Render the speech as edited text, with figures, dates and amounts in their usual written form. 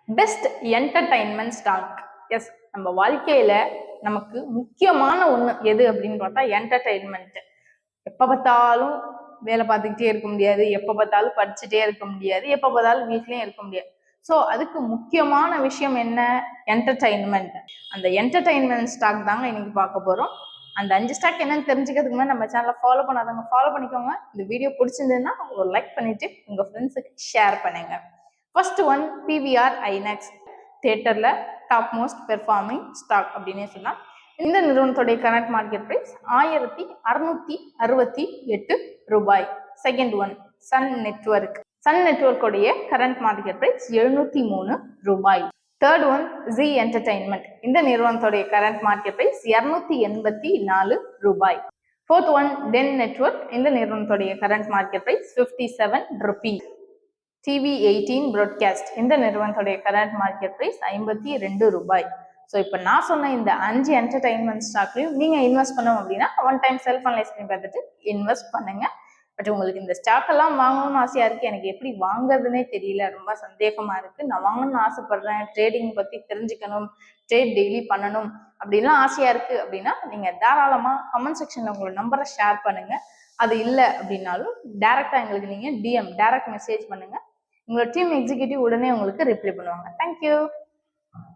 Best entertainment stock. S, நம்ம வாழ்க்கையில நமக்கு முக்கியமான ஒண்ணு எது அப்படின்னு பார்த்தா என்டர்டைன்மெண்ட். எப்ப பார்த்தாலும் வேலை பார்த்துக்கிட்டே இருக்க முடியாது, எப்ப பார்த்தாலும் படிச்சுட்டே இருக்க முடியாது, எப்ப பார்த்தாலும் வீட்லயும் இருக்க முடியாது. ஸோ அதுக்கு முக்கியமான விஷயம் என்ன? என்டர்டைன்மெண்ட். அந்த என்டர்டைன்மெண்ட் ஸ்டாக் தாங்க இன்னைக்கு பார்க்க போறோம். அந்த 5 ஸ்டாக் என்னன்னு தெரிஞ்சுக்கிறதுக்கு முன்னாடி நம்ம சேனலை ஃபாலோ பண்ணாதவங்க ஃபாலோ பண்ணிக்கோங்க. இந்த வீடியோ பிடிச்சிருந்ததுன்னா ஒரு லைக் பண்ணிட்டு உங்க ஃப்ரெண்ட்ஸுக்கு ஷேர் பண்ணுங்க. First one, PVR INOX. தியேட்டர்ல டாப் மோஸ்ட் பெர்ஃபார்மிங் ஸ்டாக் அப்படின்னே சொல்லலாம். இந்த நிறுவனத்துடைய கரண்ட் மார்க்கெட் பிரைஸ் 1668 ரூபாய். Second one, Sun Network. சன் நெட்வொர்க்குடைய கரண்ட் மார்க்கெட் பிரைஸ் 703 ரூபாய். Third one, Zee entertainment. இந்த நிறுவனத்துடைய கரண்ட் மார்க்கெட் பிரைஸ் 284 ரூபாய். Fourth one, Ten Network. இந்த நிறுவனத்துடைய current market price 57 rupees. TV18 broadcast. இந்த நிறுவனத்துடைய கரண்ட் மார்க்கெட் பிரைஸ் 52 ரூபாய். ஸோ இப்போ நான் சொன்ன இந்த 5 என்டர்டைன்மெண்ட் ஸ்டாக்லையும் நீங்கள் இன்வெஸ்ட் பண்ணணும் அப்படின்னா ஒன் டைம் செல்ஃப் அனலைஸ் பண்ணி பார்த்துட்டு இன்வெஸ்ட் பண்ணுங்க. பட் உங்களுக்கு இந்த ஸ்டாக் எல்லாம் வாங்கணும்னு ஆசையா இருக்கு, எனக்கு எப்படி வாங்குறதுனே தெரியல, ரொம்ப சந்தேகமா இருக்கு, நான் வாங்கணும்னு ஆசைப்படுறேன், ட்ரேடிங் பத்தி தெரிஞ்சுக்கணும், ட்ரேட் டெய்லி பண்ணணும் அப்படின்லாம் ஆசையா இருக்கு அப்படின்னா நீங்க தாராளமா கமெண்ட் செக்ஷன்ல உங்களோட நம்பரை ஷேர் பண்ணுங்க. அது இல்லை அப்படின்னாலும் டைரக்டா எங்களுக்கு நீங்க டைரக்ட் மெசேஜ் பண்ணுங்க. உங்களோட டீம் எக்ஸிக்யூட்டிவ் உடனே உங்களுக்கு ரிப்ளை பண்ணுவாங்க. தேங்க்யூ.